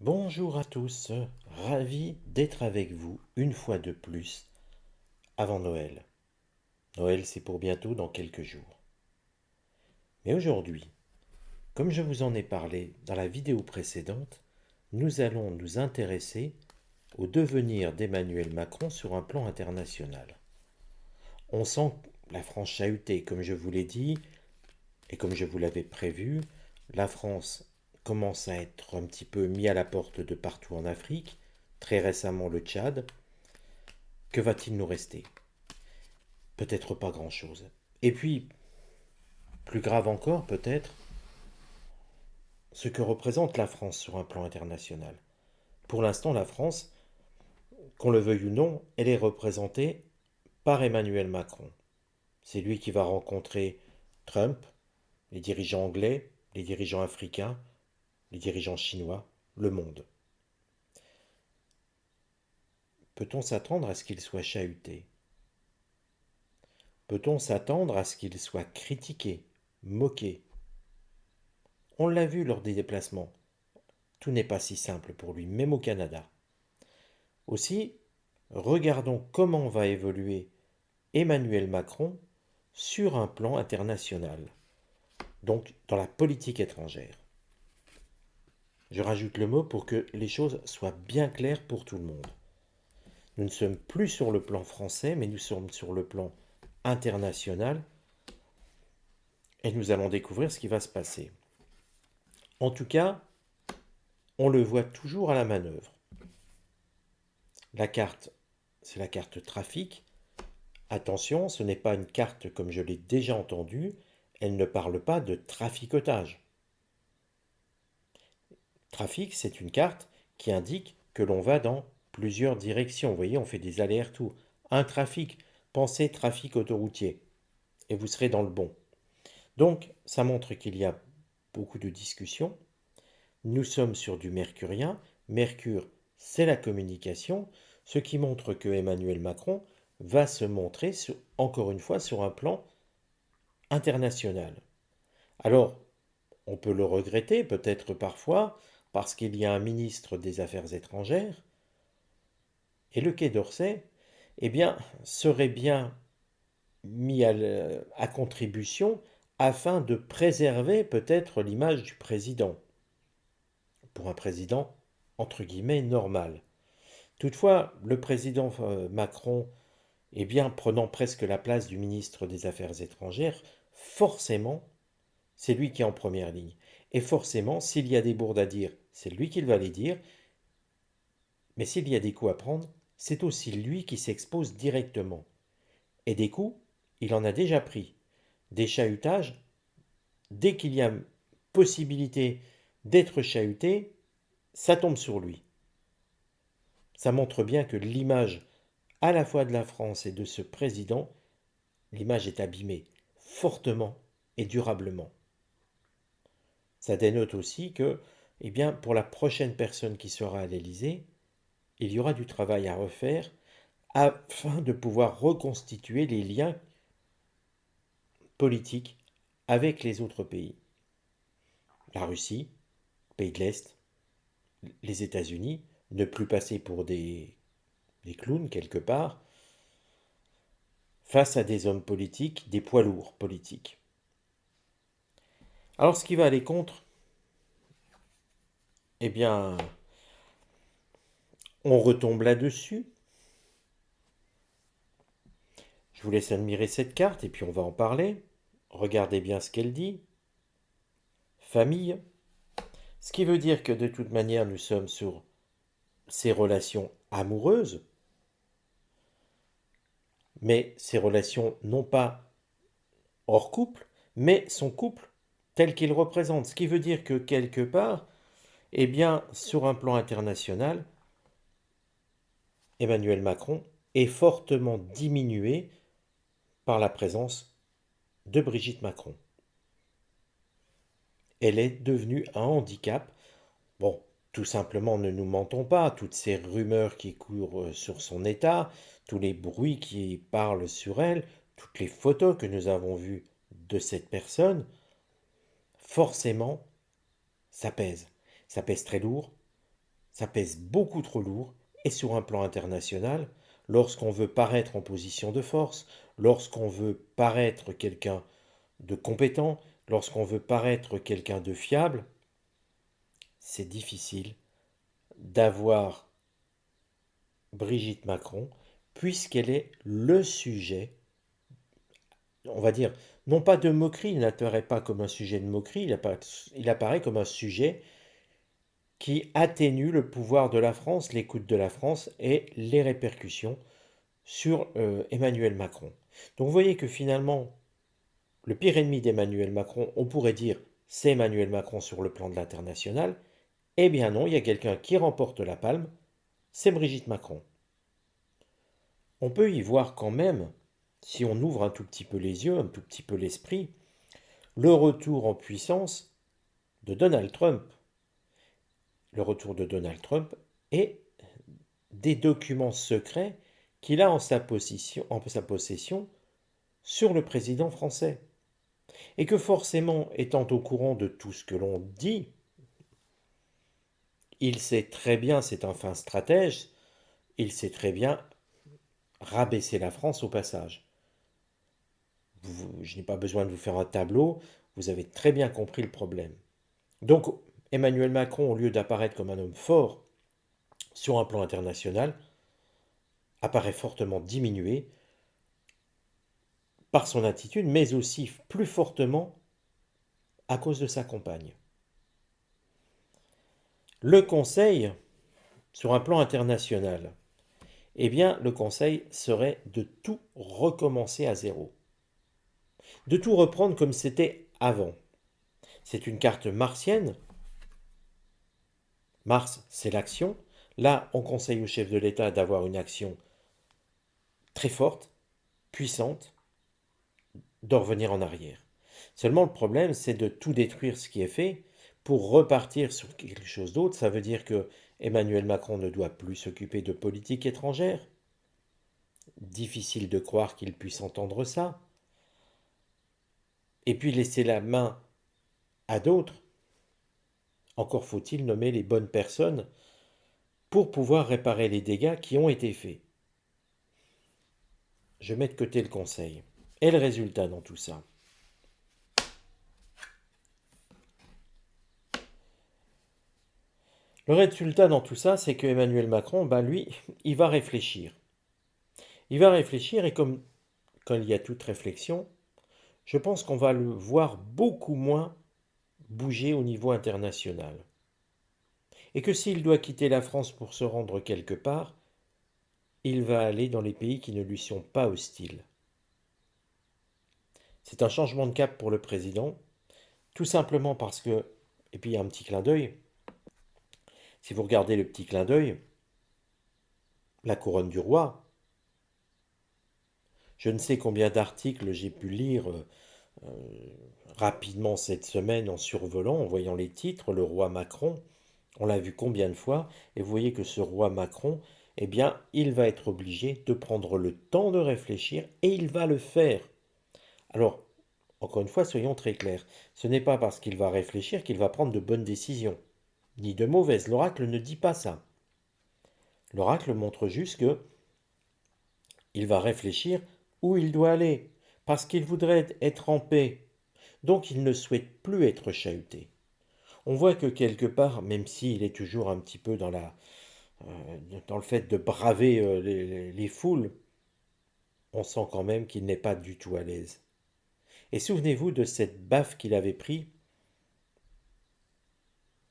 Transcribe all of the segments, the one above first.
Bonjour à tous, ravi d'être avec vous une fois de plus avant Noël. Noël, c'est pour bientôt dans quelques jours. Mais aujourd'hui, comme je vous en ai parlé dans la vidéo précédente, nous allons nous intéresser au devenir d'Emmanuel Macron sur un plan international. On sent la France chahutée, comme je vous l'ai dit, et comme je vous l'avais prévu, la France commence à être un petit peu mis à la porte de partout en Afrique, très récemment le Tchad. Que va-t-il nous rester? Peut-être pas grand-chose. Et puis, plus grave encore peut-être, ce que représente la France sur un plan international. Pour l'instant, la France, qu'on le veuille ou non, elle est représentée par Emmanuel Macron. C'est lui qui va rencontrer Trump, les dirigeants anglais, les dirigeants africains, les dirigeants chinois, le monde. Peut-on s'attendre à ce qu'il soit chahuté? Peut-on s'attendre à ce qu'il soit critiqué, moqué? On l'a vu lors des déplacements. Tout n'est pas si simple pour lui, même au Canada. Aussi, regardons comment va évoluer Emmanuel Macron sur un plan international, donc dans la politique étrangère. Je rajoute le mot pour que les choses soient bien claires pour tout le monde. Nous ne sommes plus sur le plan français, mais nous sommes sur le plan international et nous allons découvrir ce qui va se passer. En tout cas, on le voit toujours à la manœuvre. La carte, c'est la carte trafic. Attention, ce n'est pas une carte comme je l'ai déjà entendu, elle ne parle pas de traficotage. Trafic, c'est une carte qui indique que l'on va dans plusieurs directions. Vous voyez, on fait des allers-retours. Un trafic, pensez trafic autoroutier, et vous serez dans le bon. Donc, ça montre qu'il y a beaucoup de discussions. Nous sommes sur du mercurien. Mercure, c'est la communication, ce qui montre que Emmanuel Macron va se montrer, encore une fois, sur un plan international. Alors, on peut le regretter peut-être parfois, parce qu'il y a un ministre des Affaires étrangères, et le Quai d'Orsay, eh bien, serait bien mis à contribution afin de préserver peut-être l'image du président, pour un président entre guillemets normal. Toutefois, le président Macron, eh bien, prenant presque la place du ministre des Affaires étrangères, forcément, c'est lui qui est en première ligne. Et forcément, s'il y a des bourdes à dire, c'est lui qui va les dire. Mais s'il y a des coups à prendre, c'est aussi lui qui s'expose directement. Et des coups, il en a déjà pris. Des chahutages, dès qu'il y a possibilité d'être chahuté, ça tombe sur lui. Ça montre bien que l'image à la fois de la France et de ce président, l'image est abîmée fortement et durablement. Ça dénote aussi que, eh bien, pour la prochaine personne qui sera à l'Élysée, il y aura du travail à refaire afin de pouvoir reconstituer les liens politiques avec les autres pays. La Russie, pays de l'Est, les États-Unis, ne plus passer pour des clowns quelque part, face à des hommes politiques, des poids lourds politiques. Alors ce qui va aller contre, eh bien, on retombe là-dessus. Je vous laisse admirer cette carte et puis on va en parler. Regardez bien ce qu'elle dit. Famille. Ce qui veut dire que de toute manière, nous sommes sur ces relations amoureuses, mais ces relations non pas hors couple, mais son couple tel qu'il représente. Ce qui veut dire que quelque part, eh bien, sur un plan international, Emmanuel Macron est fortement diminué par la présence de Brigitte Macron. Elle est devenue un handicap. Bon, tout simplement, ne nous mentons pas, toutes ces rumeurs qui courent sur son état, tous les bruits qui parlent sur elle, toutes les photos que nous avons vues de cette personne, forcément, ça pèse. Ça pèse très lourd. Ça pèse beaucoup trop lourd et sur un plan international, lorsqu'on veut paraître en position de force, lorsqu'on veut paraître quelqu'un de compétent, lorsqu'on veut paraître quelqu'un de fiable, c'est difficile d'avoir Brigitte Macron puisqu'elle est le sujet, on va dire, non pas de moquerie, il n'apparaît pas comme un sujet de moquerie, il apparaît comme un sujet qui atténue le pouvoir de la France, l'écoute de la France et les répercussions sur Emmanuel Macron. Donc vous voyez que finalement, le pire ennemi d'Emmanuel Macron, on pourrait dire, c'est Emmanuel Macron sur le plan de l'international. Eh bien non, il y a quelqu'un qui remporte la palme, c'est Brigitte Macron. On peut y voir quand même, si on ouvre un tout petit peu les yeux, un tout petit peu l'esprit, le retour en puissance de Donald Trump. Le retour de Donald Trump et des documents secrets qu'il a en sa possession sur le président français. Et que forcément, étant au courant de tout ce que l'on dit, il sait très bien, c'est un fin stratège, il sait très bien rabaisser la France au passage. Je n'ai pas besoin de vous faire un tableau, vous avez très bien compris le problème. Donc Emmanuel Macron, au lieu d'apparaître comme un homme fort sur un plan international, apparaît fortement diminué par son attitude, mais aussi plus fortement à cause de sa compagne. Le Conseil, sur un plan international, eh bien, le conseil serait de tout recommencer à zéro. De tout reprendre comme c'était avant. C'est une carte martienne. Mars, c'est l'action. Là, on conseille au chef de l'État d'avoir une action très forte, puissante, de revenir en arrière. Seulement, le problème, c'est de tout détruire ce qui est fait pour repartir sur quelque chose d'autre. Ça veut dire que Emmanuel Macron ne doit plus s'occuper de politique étrangère. Difficile de croire qu'il puisse entendre ça. Et puis laisser la main à d'autres. Encore faut-il nommer les bonnes personnes pour pouvoir réparer les dégâts qui ont été faits. Je mets de côté le conseil. Et le résultat dans tout ça? Le résultat dans tout ça, c'est que Emmanuel Macron, lui, il va réfléchir. Il va réfléchir et comme quand il y a toute réflexion, je pense qu'on va le voir beaucoup moins bouger au niveau international. Et que s'il doit quitter la France pour se rendre quelque part, il va aller dans les pays qui ne lui sont pas hostiles. C'est un changement de cap pour le président, tout simplement parce que, et puis il y a un petit clin d'œil, si vous regardez le petit clin d'œil, la couronne du roi, je ne sais combien d'articles j'ai pu lire rapidement cette semaine en survolant, en voyant les titres, le roi Macron, on l'a vu combien de fois, et vous voyez que ce roi Macron, eh bien, il va être obligé de prendre le temps de réfléchir, et il va le faire. Alors, encore une fois, soyons très clairs, ce n'est pas parce qu'il va réfléchir qu'il va prendre de bonnes décisions, ni de mauvaises, l'oracle ne dit pas ça. L'oracle montre juste que il va réfléchir où il doit aller, parce qu'il voudrait être en paix, donc il ne souhaite plus être chahuté. On voit que quelque part, même s'il est toujours un petit peu dans le fait de braver les foules, on sent quand même qu'il n'est pas du tout à l'aise. Et souvenez-vous de cette baffe qu'il avait pris.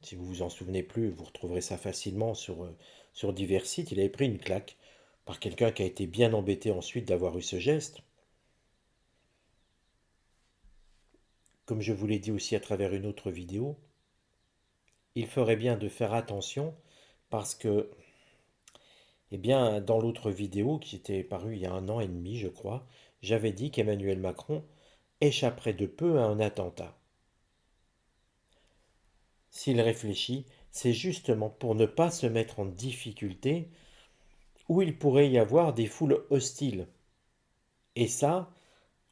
Si vous vous en souvenez plus, vous retrouverez ça facilement sur divers sites. Il avait pris une claque par quelqu'un qui a été bien embêté ensuite d'avoir eu ce geste. Comme je vous l'ai dit aussi à travers une autre vidéo, il ferait bien de faire attention parce que, eh bien, dans l'autre vidéo qui était parue il y a 1 an et demi, je crois, j'avais dit qu'Emmanuel Macron échapperait de peu à un attentat. S'il réfléchit, c'est justement pour ne pas se mettre en difficulté où il pourrait y avoir des foules hostiles. Et ça,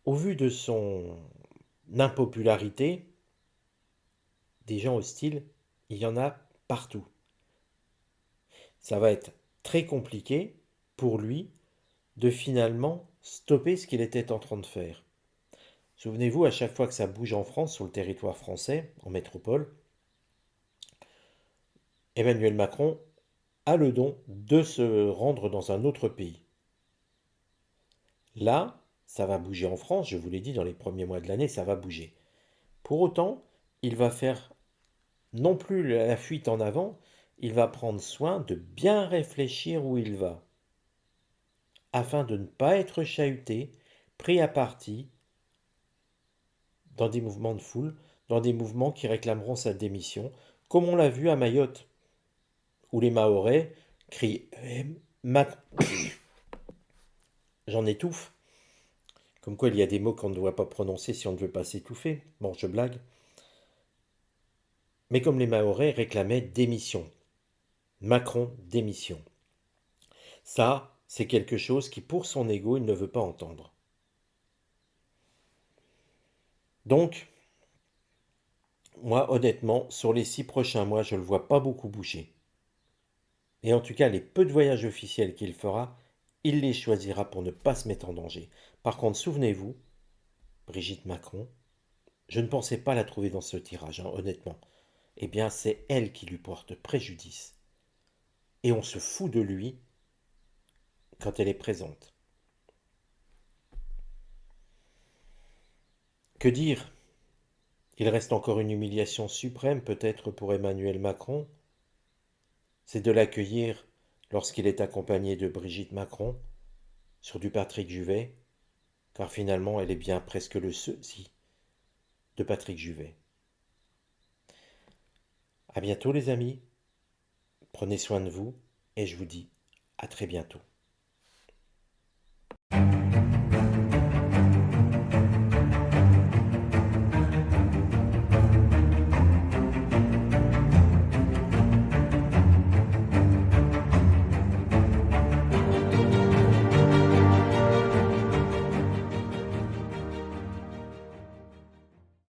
au vu de son impopularité, des gens hostiles, il y en a partout. ça va être très compliqué pour lui de finalement stopper ce qu'il était en train de faire. Souvenez-vous, à chaque fois que ça bouge en France, sur le territoire français, en métropole, Emmanuel Macron a le don de se rendre dans un autre pays. Là, ça va bouger en France, je vous l'ai dit, dans les premiers mois de l'année, ça va bouger. Pour autant, il va faire non plus la fuite en avant, il va prendre soin de bien réfléchir où il va, afin de ne pas être chahuté, pris à partie dans des mouvements de foule, dans des mouvements qui réclameront sa démission, comme on l'a vu à Mayotte, où les Mahorais crient J'en étouffe. Comme quoi il y a des mots qu'on ne doit pas prononcer si on ne veut pas s'étouffer. Bon, je blague. Mais comme les Mahorais réclamaient démission. Macron, démission. Ça, c'est quelque chose qui, pour son ego, il ne veut pas entendre. Donc, moi, honnêtement, sur les 6 prochains mois, je ne le vois pas beaucoup bouger. Et en tout cas, les peu de voyages officiels qu'il fera, il les choisira pour ne pas se mettre en danger. Par contre, souvenez-vous, Brigitte Macron, je ne pensais pas la trouver dans ce tirage, hein, honnêtement. Eh bien, c'est elle qui lui porte préjudice. Et on se fout de lui quand elle est présente. Que dire? Il reste encore une humiliation suprême peut-être pour Emmanuel Macron, c'est de l'accueillir lorsqu'il est accompagné de Brigitte Macron sur du Patrick Juvet, car finalement elle est bien presque le sosie de Patrick Juvet. À bientôt les amis, prenez soin de vous et je vous dis à très bientôt.